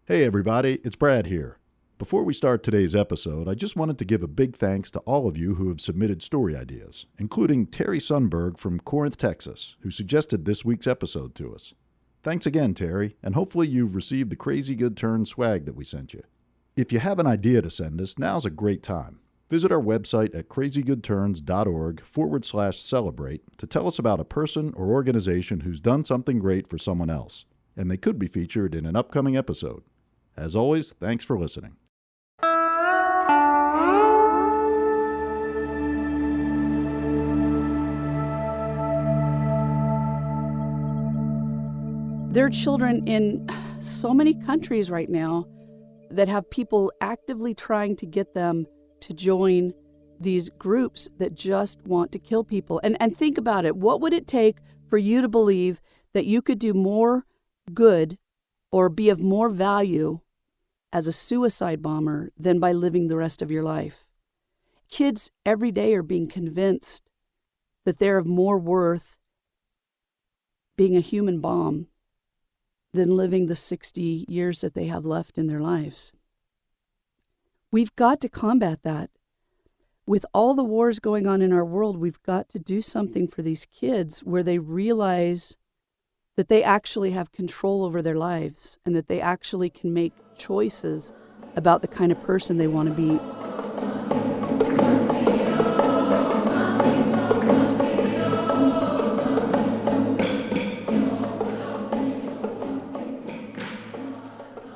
Hey everybody, it's Brad here. Before we start today's episode, I just wanted to give a big thanks to all of you who have submitted story ideas, including Terry Sundberg from Corinth, Texas, who suggested this week's episode to us. Thanks again, Terry, and hopefully you've received the Crazy Good Turn swag that we sent you. If you have an idea to send us, now's a great time. Visit our website at crazygoodturns.org/celebrate to tell us about a person or organization who's done something great for someone else, and they could be featured in an upcoming episode. As always, thanks for listening. There are children in so many countries right now that have people actively trying to get them to join these groups that just want to kill people. And think about it. What would it take for you to believe that you could do more good or be of more value as a suicide bomber than by living the rest of your life? Kids every day are being convinced that they're of more worth being a human bomb than living the 60 years that they have left in their lives. We've got to combat that. With all the wars going on in our world, we've got to do something for these kids where they realize that they actually have control over their lives and that they actually can make choices about the kind of person they want to be.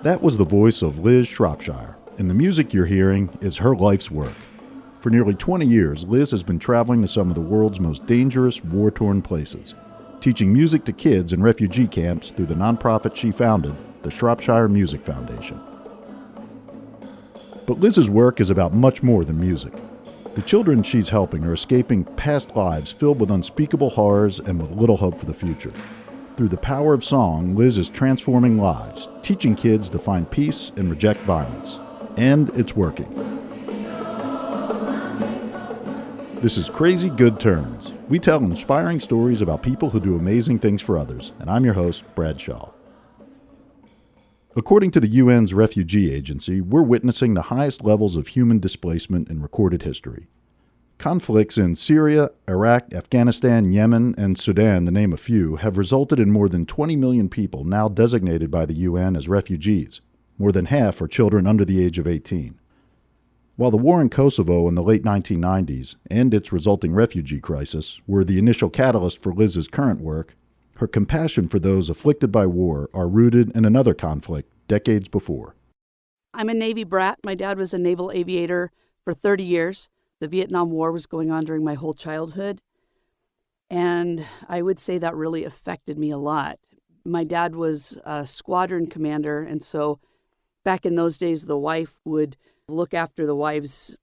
That was the voice of Liz Shropshire, and the music you're hearing is her life's work. For nearly 20 years, Liz has been traveling to some of the world's most dangerous, war-torn places, teaching music to kids in refugee camps through the nonprofit she founded, the Shropshire Music Foundation. But Liz's work is about much more than music. The children she's helping are escaping past lives filled with unspeakable horrors and with little hope for the future. Through the power of song, Liz is transforming lives, teaching kids to find peace and reject violence. And it's working. This is Crazy Good Turns. We tell inspiring stories about people who do amazing things for others, and I'm your host, Brad Shaw. According to the UN's Refugee Agency, we're witnessing the highest levels of human displacement in recorded history. Conflicts in Syria, Iraq, Afghanistan, Yemen, and Sudan, to name a few, have resulted in more than 20 million people now designated by the UN as refugees. More than half are children under the age of 18. While the war in Kosovo in the late 1990s and its resulting refugee crisis were the initial catalyst for Liz's current work, her compassion for those afflicted by war are rooted in another conflict decades before. I'm a Navy brat. My dad was a naval aviator for 30 years. The Vietnam War was going on during my whole childhood, and I would say that really affected me a lot. My dad was a squadron commander, and so back in those days, the wife would look after the wives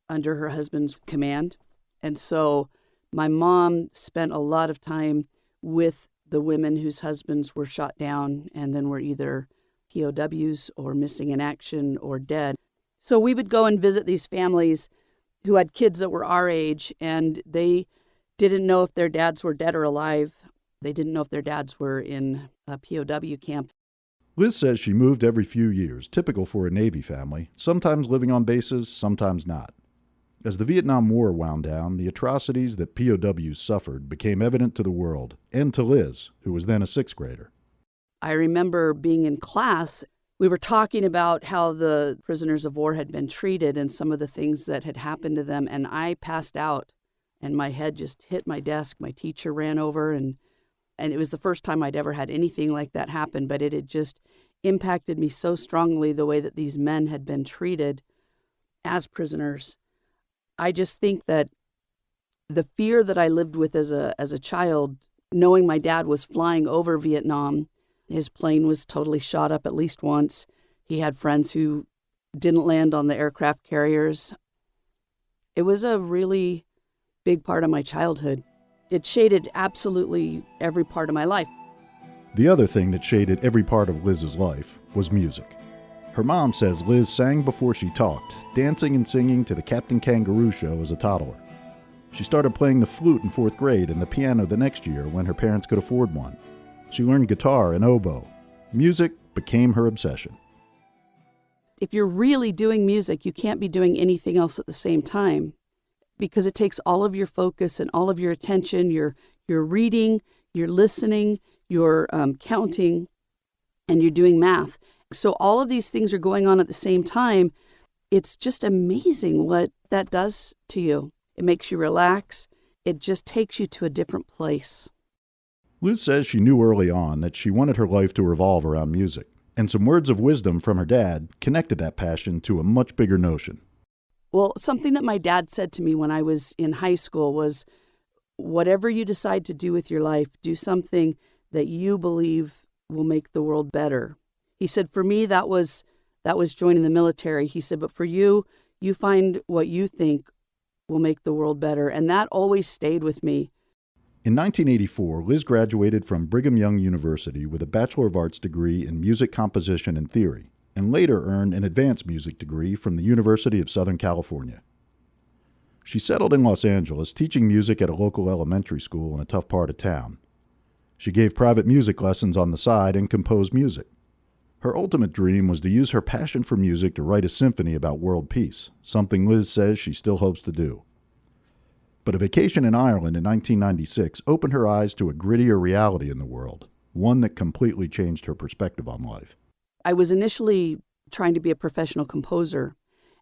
under her husband's command. And so my mom spent a lot of time with the women whose husbands were shot down and then were either POWs or missing in action or dead. So we would go and visit these families who had kids that were our age, and they didn't know if their dads were dead or alive. They didn't know if their dads were in a POW camp. Liz says she moved every few years, typical for a Navy family, sometimes living on bases, sometimes not. As the Vietnam War wound down, the atrocities that POWs suffered became evident to the world, and to Liz, who was then a sixth grader. I remember being in class, we were talking about how the prisoners of war had been treated and some of the things that had happened to them, and I passed out, and my head just hit my desk. My teacher ran over, and it was the first time I'd ever had anything like that happen, but it had just impacted me so strongly the way that these men had been treated as prisoners. I just think that the fear that I lived with as a child, knowing my dad was flying over Vietnam, his plane was totally shot up at least once. He had friends who didn't land on the aircraft carriers. It was a really big part of my childhood. It shaded absolutely every part of my life. The other thing that shaded every part of Liz's life was music. Her mom says Liz sang before she talked, dancing and singing to the Captain Kangaroo show as a toddler. She started playing the flute in 4th grade and the piano the next year when her parents could afford one. She learned guitar and oboe. Music became her obsession. if you're really doing music, you can't be doing anything else at the same time because it takes all of your focus and all of your attention. You're reading, you're listening, you're counting, and you're doing math. So all of these things are going on at the same time. It's just amazing what that does to you. It makes you relax. It just takes you to a different place. Liz says she knew early on that she wanted her life to revolve around music, and some words of wisdom from her dad connected that passion to a much bigger notion. Well, something that my dad said to me when I was in high school was, whatever you decide to do with your life, do something that you believe will make the world better. He said, for me, that was joining the military. He said, but for you, you find what you think will make the world better. And that always stayed with me. In 1984, Liz graduated from Brigham Young University with a Bachelor of Arts degree in music composition and theory, and later earned an advanced music degree from the University of Southern California. She settled in Los Angeles, teaching music at a local elementary school in a tough part of town. She gave private music lessons on the side and composed music. Her ultimate dream was to use her passion for music to write a symphony about world peace, something Liz says she still hopes to do. But a vacation in Ireland in 1996 opened her eyes to a grittier reality in the world, one that completely changed her perspective on life. I was initially trying to be a professional composer,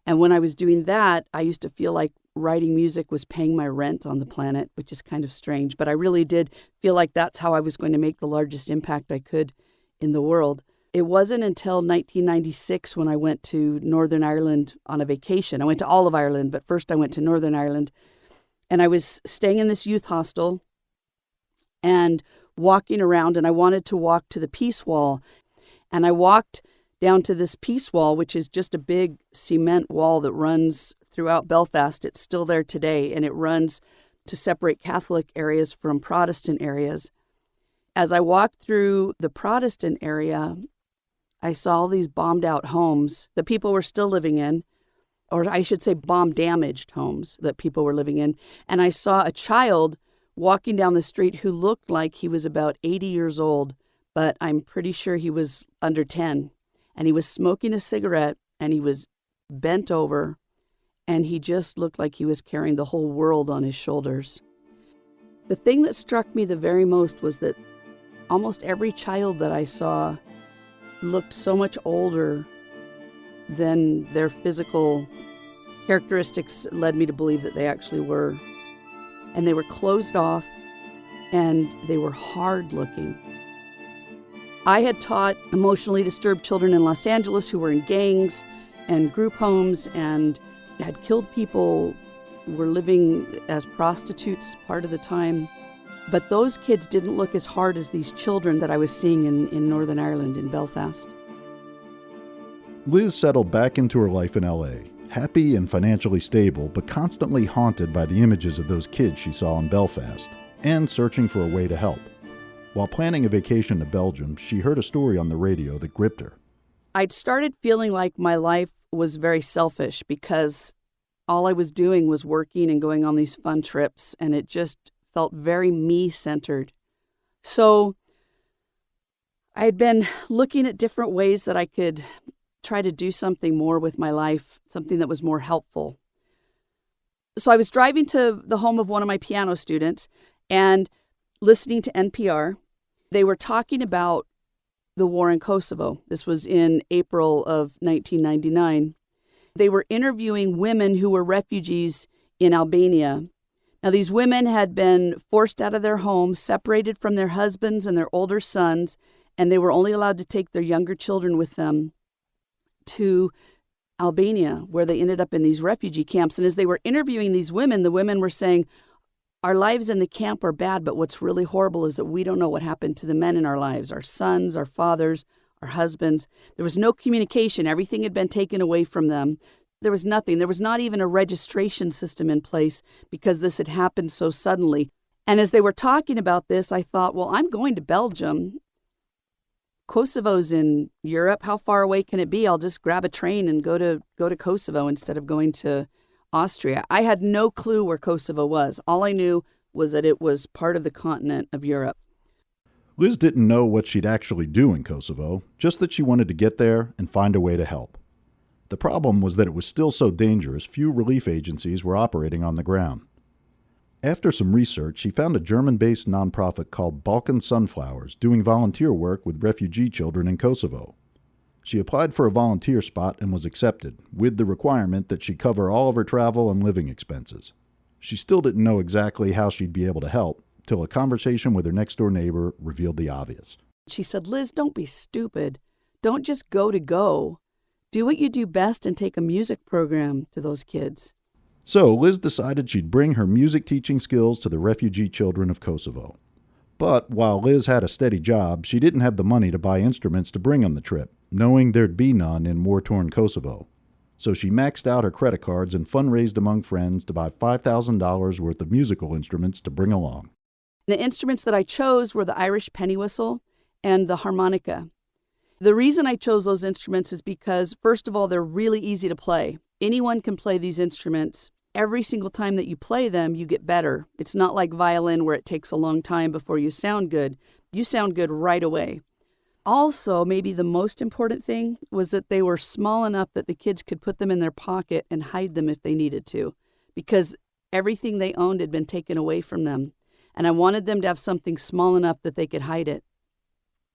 and when I was doing that, I used to feel like writing music was paying my rent on the planet, which is kind of strange, but I really did feel like that's how I was going to make the largest impact I could in the world. It wasn't until 1996 when I went to Northern Ireland on a vacation. I went to all of Ireland, but first I went to Northern Ireland. And I was staying in this youth hostel and walking around, and I wanted to walk to the Peace Wall. And I walked down to this Peace Wall, which is just a big cement wall that runs throughout Belfast. It's still there today, and it runs to separate Catholic areas from Protestant areas. As I walked through the Protestant area, I saw all these bombed out homes that people were still living in, or I should say bomb-damaged homes that people were living in. And I saw a child walking down the street who looked like he was about 80 years old, but I'm pretty sure he was under 10. And he was smoking a cigarette, and he was bent over, and he just looked like he was carrying the whole world on his shoulders. The thing that struck me the very most was that almost every child that I saw looked so much older than their physical characteristics led me to believe that they actually were. And they were closed off, and they were hard looking. I had taught emotionally disturbed children in Los Angeles who were in gangs and group homes and had killed people, were living as prostitutes part of the time. But those kids didn't look as hard as these children that I was seeing in Northern Ireland, in Belfast. Liz settled back into her life in L.A., happy and financially stable, but constantly haunted by the images of those kids she saw in Belfast, and searching for a way to help. While planning a vacation to Belgium, she heard a story on the radio that gripped her. I'd started feeling like my life was very selfish because all I was doing was working and going on these fun trips, and it just felt very me-centered. So I had been looking at different ways that I could try to do something more with my life, something that was more helpful. So I was driving to the home of one of my piano students and listening to NPR. They were talking about the war in Kosovo. This was in April of 1999. They were interviewing women who were refugees in Albania. Now, these women had been forced out of their homes, separated from their husbands and their older sons, and they were only allowed to take their younger children with them to Albania, where they ended up in these refugee camps. And as they were interviewing these women, the women were saying, our lives in the camp are bad, but what's really horrible is that we don't know what happened to the men in our lives, our sons, our fathers, our husbands. There was no communication. Everything had been taken away from them. There was nothing. There was not even a registration system in place because this had happened so suddenly. And as they were talking about this, I thought, well, I'm going to Belgium. Kosovo's in Europe. How far away can it be? I'll just grab a train and go to Kosovo instead of going to Austria. I had no clue where Kosovo was. All I knew was that it was part of the continent of Europe. Liz didn't know what she'd actually do in Kosovo, just that she wanted to get there and find a way to help. The problem was that it was still so dangerous, few relief agencies were operating on the ground. After some research, she found a German-based nonprofit called Balkan Sunflowers doing volunteer work with refugee children in Kosovo. She applied for a volunteer spot and was accepted, with the requirement that she cover all of her travel and living expenses. She still didn't know exactly how she'd be able to help, till a conversation with her next-door neighbor revealed the obvious. She said, "Liz, don't be stupid. Don't just go to go. Do what you do best and take a music program to those kids." So Liz decided she'd bring her music teaching skills to the refugee children of Kosovo. But while Liz had a steady job, she didn't have the money to buy instruments to bring on the trip, knowing there'd be none in war-torn Kosovo. So she maxed out her credit cards and fundraised among friends to buy $5,000 worth of musical instruments to bring along. The instruments that I chose were the Irish penny whistle and the harmonica. The reason I chose those instruments is because, first of all, they're really easy to play. Anyone can play these instruments. Every single time that you play them, you get better. It's not like violin where it takes a long time before you sound good. You sound good right away. Also, maybe the most important thing was that they were small enough that the kids could put them in their pocket and hide them if they needed to, because everything they owned had been taken away from them. And I wanted them to have something small enough that they could hide it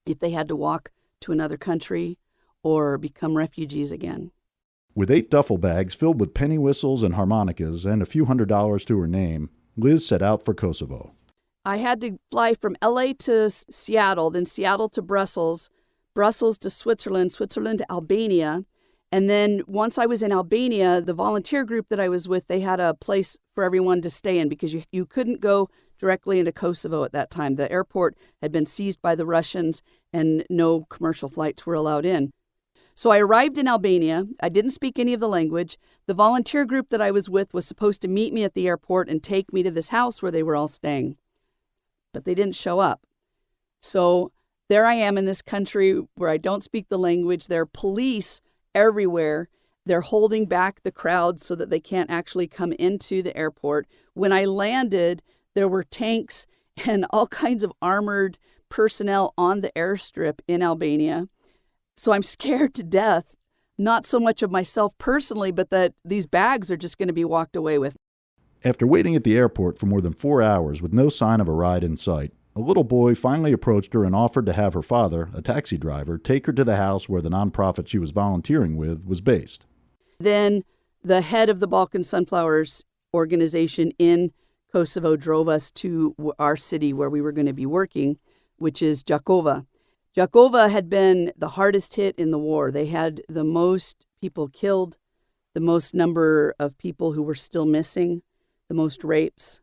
if they had to walk to another country or become refugees again. With 8 duffel bags filled with penny whistles and harmonicas and a few $100s to her name, Liz set out for Kosovo. I had to fly from LA to Seattle, then Seattle to Brussels, Brussels to Switzerland, Switzerland to Albania. And then once I was in Albania, the volunteer group that I was with, they had a place for everyone to stay in because you couldn't go directly into Kosovo at that time. The airport had been seized by the Russians and no commercial flights were allowed in. So I arrived in Albania. I didn't speak any of the language. The volunteer group that I was with was supposed to meet me at the airport and take me to this house where they were all staying. But they didn't show up. So there I am in this country where I don't speak the language. There are police everywhere. They're holding back the crowd so that they can't actually come into the airport. When I landed, there were tanks and all kinds of armored personnel on the airstrip in Albania. So I'm scared to death, not so much of myself personally, but that these bags are just going to be walked away with. After waiting at the airport for more than 4 hours with no sign of a ride in sight, a little boy finally approached her and offered to have her father, a taxi driver, take her to the house where the nonprofit she was volunteering with was based. Then the head of the Balkan Sunflowers organization in Kosovo drove us to our city where we were going to be working, which is Jakova. Jakova had been the hardest hit in the war. They had the most people killed, the most number of people who were still missing, the most rapes.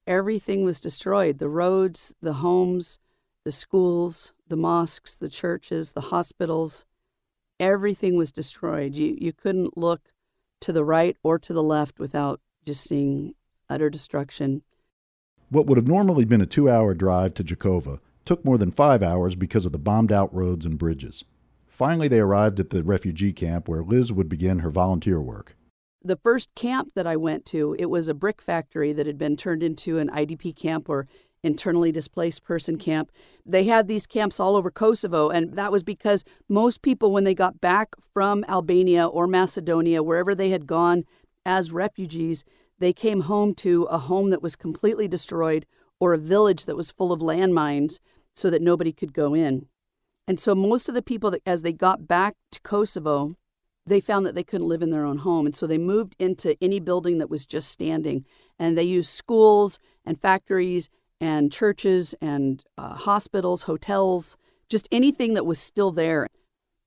Everything was destroyed. The roads, the homes, the schools, the mosques, the churches, the hospitals. Everything was destroyed. You couldn't look to the right or to the left without just seeing utter destruction. What would have normally been a 2-hour drive to Jakova took more than 5 hours because of the bombed-out roads and bridges. Finally, they arrived at the refugee camp where Liz would begin her volunteer work. The first camp that I went to, it was a brick factory that had been turned into an IDP camp or internally displaced person camp. They had these camps all over Kosovo, and that was because most people, when they got back from Albania or Macedonia, wherever they had gone as refugees, they came home to a home that was completely destroyed or a village that was full of landmines so that nobody could go in. And so most of the people, that, as they got back to Kosovo, they found that they couldn't live in their own home. And so they moved into any building that was just standing. And they used schools and factories and churches and hospitals, hotels, just anything that was still there.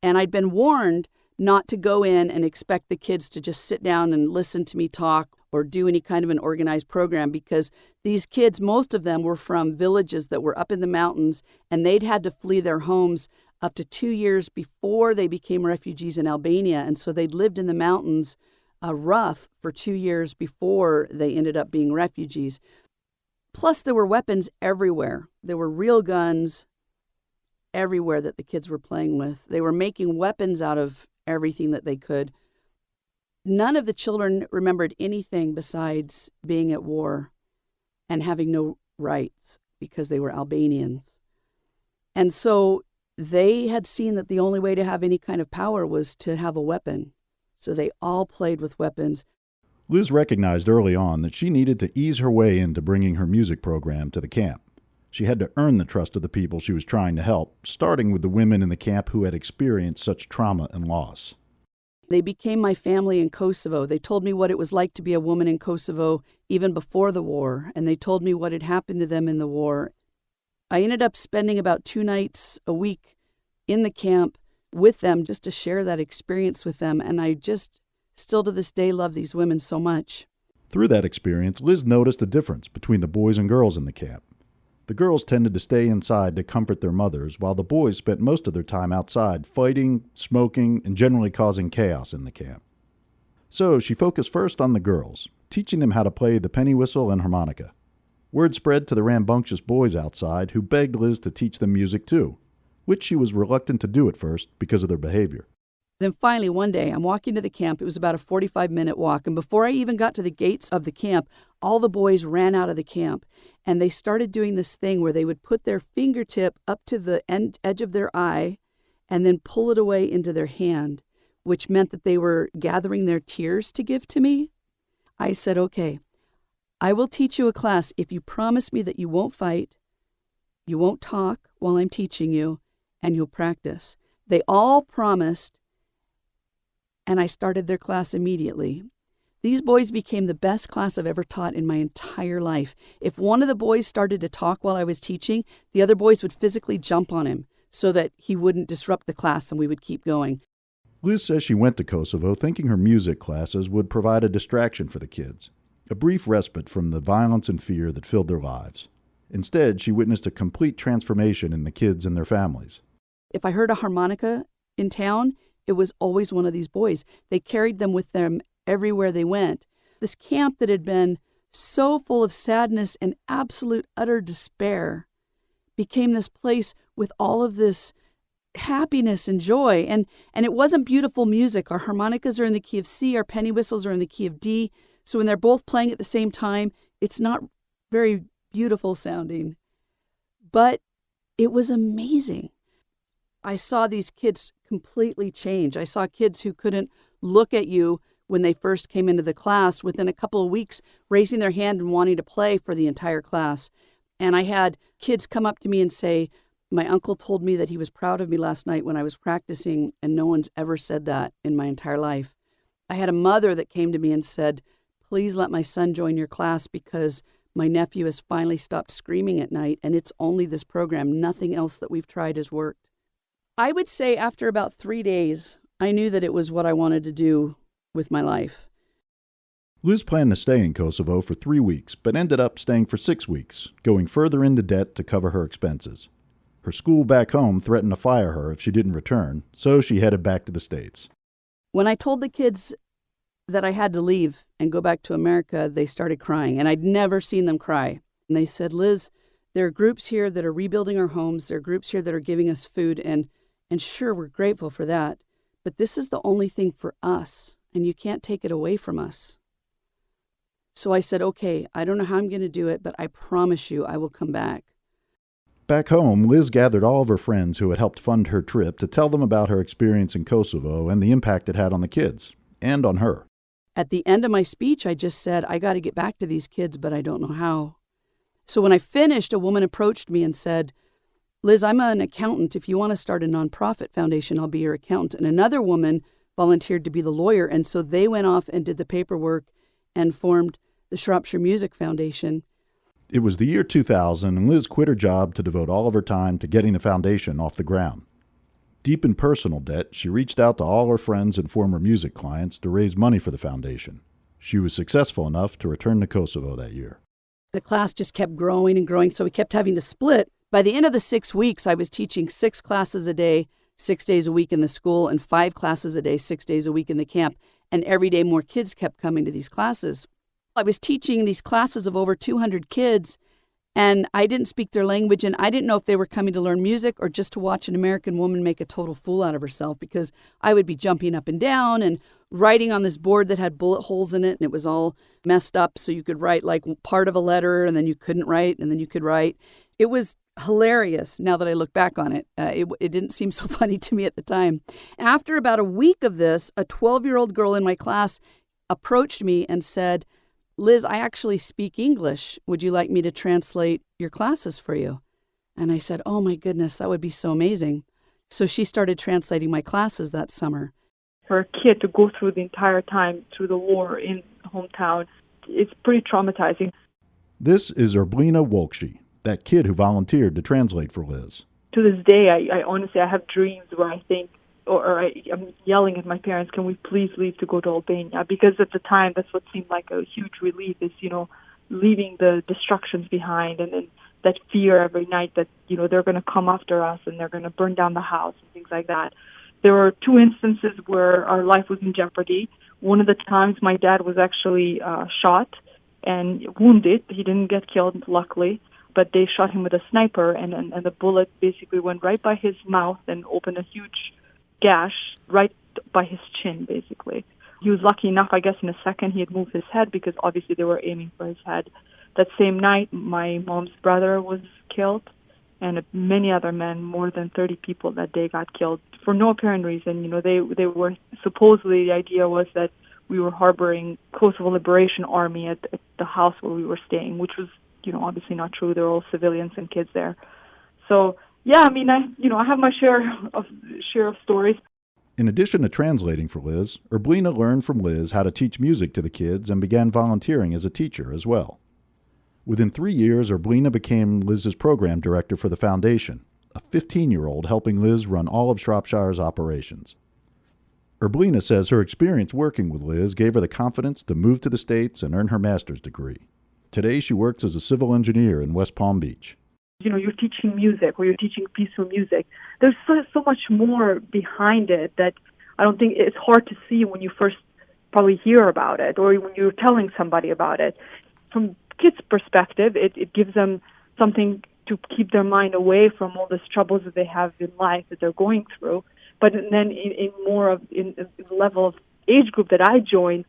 And I'd been warned not to go in and expect the kids to just sit down and listen to me talk or do any kind of an organized program, because these kids, most of them were from villages that were up in the mountains, and they'd had to flee their homes up to 2 years before they became refugees in Albania. And so they'd lived in the mountains rough for 2 years before they ended up being refugees. Plus, there were weapons everywhere. There were real guns everywhere that the kids were playing with. They were making weapons out of everything that they could. None of the children remembered anything besides being at war and having no rights because they were Albanians. And so They had seen that the only way to have any kind of power was to have a weapon. So they all played with weapons. Liz recognized early on that she needed to ease her way into bringing her music program to the camp. She had to earn the trust of the people she was trying to help, starting with the women in the camp who had experienced such trauma and loss. They became my family in Kosovo. They told me what it was like to be a woman in Kosovo even before the war, and they told me what had happened to them in the war. I ended up spending about 2 nights a week in the camp with them just to share that experience with them, and I just still to this day love these women so much. Through that experience, Liz noticed a difference between the boys and girls in the camp. The girls tended to stay inside to comfort their mothers, while the boys spent most of their time outside fighting, smoking, and generally causing chaos in the camp. So she focused first on the girls, teaching them how to play the penny whistle and harmonica. Word spread to the rambunctious boys outside, who begged Liz to teach them music too, which she was reluctant to do at first because of their behavior. Then finally, one day, I'm walking to the camp. It was about a 45-minute walk. And before I even got to the gates of the camp, all the boys ran out of the camp. And they started doing this thing where they would put their fingertip up to the edge of their eye and then pull it away into their hand, which meant that they were gathering their tears to give to me. I said, okay, I will teach you a class if you promise me that you won't fight, you won't talk while I'm teaching you, and you'll practice. They all promised. And I started their class immediately. These boys became the best class I've ever taught in my entire life. If one of the boys started to talk while I was teaching, the other boys would physically jump on him so that he wouldn't disrupt the class and we would keep going. Liz says she went to Kosovo thinking her music classes would provide a distraction for the kids, a brief respite from the violence and fear that filled their lives. Instead, she witnessed a complete transformation in the kids and their families. If I heard a harmonica in town, it was always one of these boys. They carried them with them everywhere they went. This camp that had been so full of sadness and absolute utter despair became this place with all of this happiness and joy. And it wasn't beautiful music. Our harmonicas are in the key of C, our penny whistles are in the key of D. So when they're both playing at the same time, it's not very beautiful sounding. But it was amazing. I saw these kids completely change. I saw kids who couldn't look at you when they first came into the class within a couple of weeks raising their hand and wanting to play for the entire class. And I had kids come up to me and say, my uncle told me that he was proud of me last night when I was practicing, and no one's ever said that in my entire life. I had a mother that came to me and said, please let my son join your class because my nephew has finally stopped screaming at night, and it's only this program. Nothing else that we've tried has worked. I would say after about 3 days, I knew that it was what I wanted to do with my life. Liz planned to stay in Kosovo for 3 weeks, but ended up staying for 6 weeks, going further into debt to cover her expenses. Her school back home threatened to fire her if she didn't return, so she headed back to the States. When I told the kids that I had to leave and go back to America, they started crying, and I'd never seen them cry. And they said, Liz, there are groups here that are rebuilding our homes. There are groups here that are giving us food, and sure, we're grateful for that. But this is the only thing for us, and you can't take it away from us. So I said, okay, I don't know how I'm going to do it, but I promise you I will come back. Back home, Liz gathered all of her friends who had helped fund her trip to tell them about her experience in Kosovo and the impact it had on the kids, and on her. At the end of my speech, I just said, I got to get back to these kids, but I don't know how. So when I finished, a woman approached me and said, Liz, I'm an accountant. If you want to start a nonprofit foundation, I'll be your accountant. And another woman volunteered to be the lawyer, and so they went off and did the paperwork and formed the Shropshire Music Foundation. It was the year 2000, and Liz quit her job to devote all of her time to getting the foundation off the ground. Deep in personal debt, she reached out to all her friends and former music clients to raise money for the foundation. She was successful enough to return to Kosovo that year. The class just kept growing and growing, so we kept having to split. By the end of the 6 weeks, I was teaching 6 classes a day, 6 days a week in the school, and 5 classes a day, 6 days a week in the camp. And every day more kids kept coming to these classes. I was teaching these classes of over 200 kids, and I didn't speak their language, and I didn't know if they were coming to learn music or just to watch an American woman make a total fool out of herself, because I would be jumping up and down and writing on this board that had bullet holes in it, and it was all messed up, so you could write like part of a letter, and then you couldn't write, and then you could write. It was hilarious now that I look back on it. It didn't seem so funny to me at the time. After about a week of this, a 12-year-old girl in my class approached me and said, "Liz, I actually speak English. Would you like me to translate your classes for you?" And I said, "Oh my goodness, that would be so amazing." So she started translating my classes that summer. For a kid to go through the entire time through the war in hometown, it's pretty traumatizing. This is Erblina Wolkschi, that kid who volunteered to translate for Liz. To this day, I honestly, I have dreams where I think, I'm yelling at my parents, can we please leave to go to Albania? Because at the time, that's what seemed like a huge relief is, leaving the destructions behind and then that fear every night that, they're going to come after us and they're going to burn down the house and things like that. There were 2 instances where our life was in jeopardy. One of the times my dad was actually shot and wounded. He didn't get killed, luckily, but they shot him with a sniper, and the bullet basically went right by his mouth and opened a huge gash right by his chin, basically. He was lucky enough, I guess, in a second he had moved his head because obviously they were aiming for his head. That same night, my mom's brother was killed, and many other men, more than 30 people that day got killed for no apparent reason. They were supposedly, the idea was that we were harboring Kosovo Liberation Army at the house where we were staying, which was, obviously not true. There were all civilians and kids there. So, yeah, I have my share of stories. In addition to translating for Liz, Erblina learned from Liz how to teach music to the kids and began volunteering as a teacher as well. Within 3 years, Erblina became Liz's program director for the foundation, a 15-year-old helping Liz run all of Shropshire's operations. Erblina says her experience working with Liz gave her the confidence to move to the States and earn her master's degree. Today, she works as a civil engineer in West Palm Beach. You're teaching music or you're teaching peaceful music. There's so much more behind it that I don't think it's hard to see when you first probably hear about it or when you're telling somebody about it. From kids' perspective, it gives them something to keep their mind away from all these troubles that they have in life that they're going through. But then in the level of age group that I join,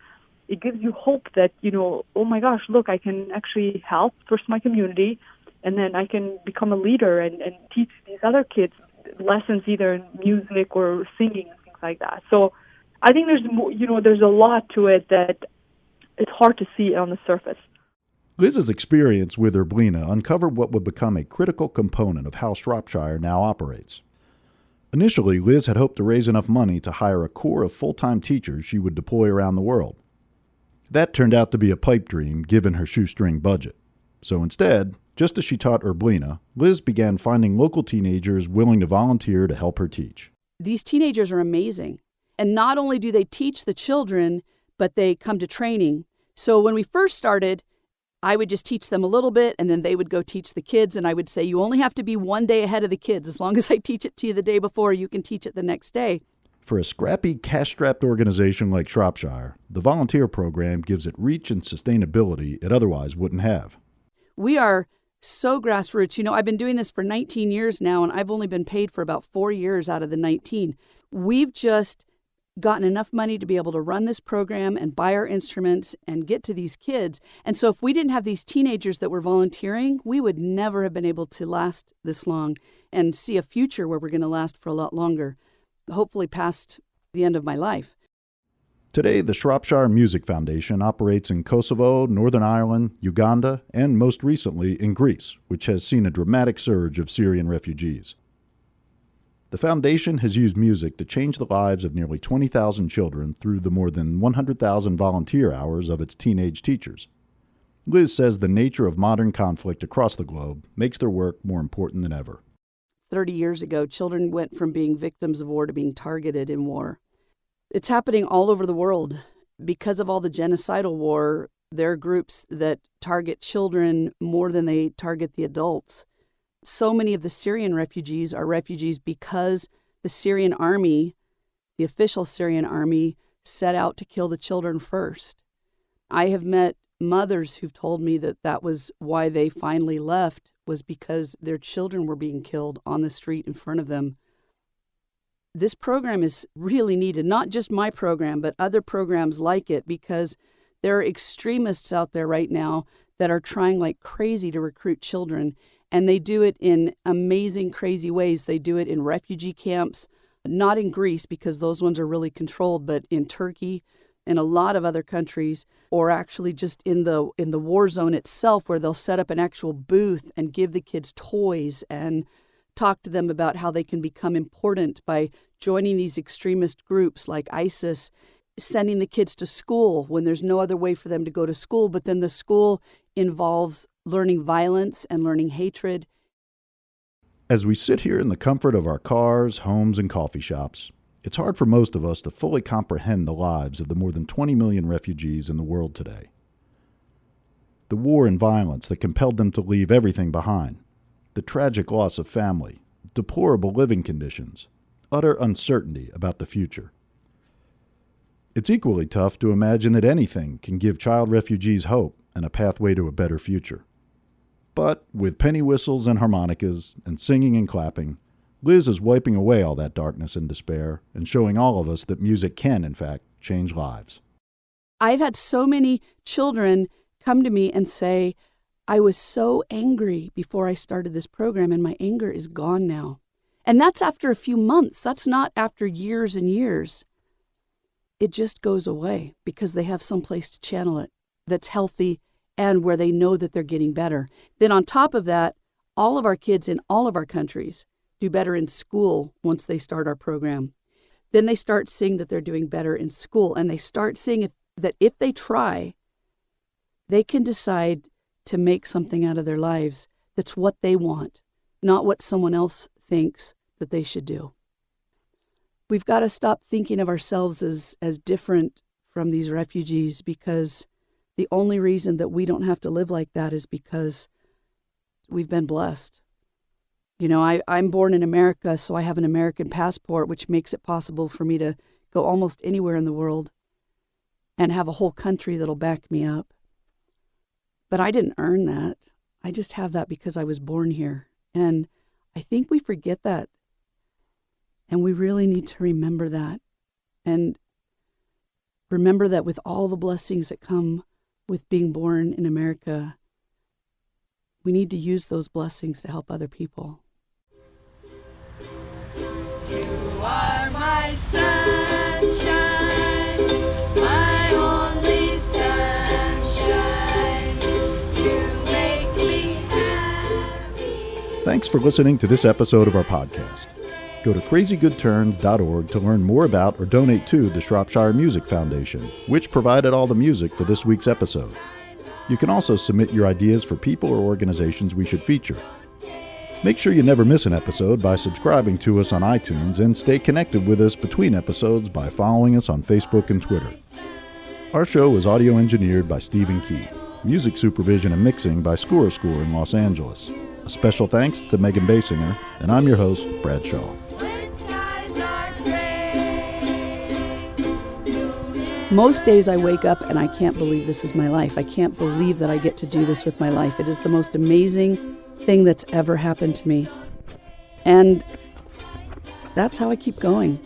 it gives you hope that, oh my gosh, look, I can actually help first my community, and then I can become a leader and teach these other kids lessons either in music or singing and things like that. So I think there's more, there's a lot to it that it's hard to see on the surface. Liz's experience with Erblina uncovered what would become a critical component of how Shropshire now operates. Initially, Liz had hoped to raise enough money to hire a corps of full-time teachers she would deploy around the world. That turned out to be a pipe dream given her shoestring budget. So instead, just as she taught Erblina, Liz began finding local teenagers willing to volunteer to help her teach. These teenagers are amazing. And not only do they teach the children, but they come to training. So when we first started, I would just teach them a little bit, and then they would go teach the kids, and I would say, you only have to be one day ahead of the kids. As long as I teach it to you the day before, you can teach it the next day. For a scrappy, cash-strapped organization like Shropshire, the volunteer program gives it reach and sustainability it otherwise wouldn't have. We are so grassroots. I've been doing this for 19 years now, and I've only been paid for about 4 years out of the 19. We've just gotten enough money to be able to run this program and buy our instruments and get to these kids. And so if we didn't have these teenagers that were volunteering, we would never have been able to last this long and see a future where we're going to last for a lot longer, hopefully past the end of my life. Today, the Shropshire Music Foundation operates in Kosovo, Northern Ireland, Uganda, and most recently in Greece, which has seen a dramatic surge of Syrian refugees. The foundation has used music to change the lives of nearly 20,000 children through the more than 100,000 volunteer hours of its teenage teachers. Liz says the nature of modern conflict across the globe makes their work more important than ever. 30 years ago, children went from being victims of war to being targeted in war. It's happening all over the world. Because of all the genocidal war, there are groups that target children more than they target the adults. So many of the Syrian refugees are refugees because the Syrian army, the official Syrian army, set out to kill the children first. I have met mothers who've told me that was why they finally left, was because their children were being killed on the street in front of them. This program is really needed, not just my program, but other programs like it, because there are extremists out there right now that are trying like crazy to recruit children. And they do it in amazing, crazy ways. They do it in refugee camps, not in Greece because those ones are really controlled, but in Turkey, in a lot of other countries, or actually just in the war zone itself, where they'll set up an actual booth and give the kids toys and talk to them about how they can become important by joining these extremist groups like ISIS, sending the kids to school when there's no other way for them to go to school, but then the school involves learning violence and learning hatred. As we sit here in the comfort of our cars, homes, and coffee shops, it's hard for most of us to fully comprehend the lives of the more than 20 million refugees in the world today. The war and violence that compelled them to leave everything behind, the tragic loss of family, deplorable living conditions, utter uncertainty about the future. It's equally tough to imagine that anything can give child refugees hope and a pathway to a better future. But with penny whistles and harmonicas and singing and clapping, Liz is wiping away all that darkness and despair and showing all of us that music can, in fact, change lives. I've had so many children come to me and say, I was so angry before I started this program and my anger is gone now. And that's after a few months. That's not after years and years. It just goes away because they have some place to channel it that's healthy and where they know that they're getting better. Then on top of that, all of our kids in all of our countries do better in school once they start our program. Then they start seeing that they're doing better in school, and they start seeing that if they try, they can decide to make something out of their lives that's what they want, not what someone else thinks that they should do. We've got to stop thinking of ourselves as different from these refugees, because the only reason that we don't have to live like that is because we've been blessed. You know, I'm born in America, so I have an American passport, which makes it possible for me to go almost anywhere in the world and have a whole country that'll back me up. But I didn't earn that. I just have that because I was born here. And I think we forget that. And we really need to remember that. And remember that with all the blessings that come with being born in America, we need to use those blessings to help other people. You are my sunshine, my only sunshine. You make me happy. Thanks for listening to this episode of our podcast. Go to crazygoodturns.org to learn more about or donate to the Shropshire Music Foundation, which provided all the music for this week's episode. You can also submit your ideas for people or organizations we should feature. Make sure you never miss an episode by subscribing to us on iTunes, and stay connected with us between episodes by following us on Facebook and Twitter. Our show is audio engineered by Stephen Key. Music supervision and mixing by Score in Los Angeles. A special thanks to Megan Basinger, and I'm your host, Brad Shaw. Most days I wake up and I can't believe this is my life. I can't believe that I get to do this with my life. It is the most amazing thing that's ever happened to me. And that's how I keep going.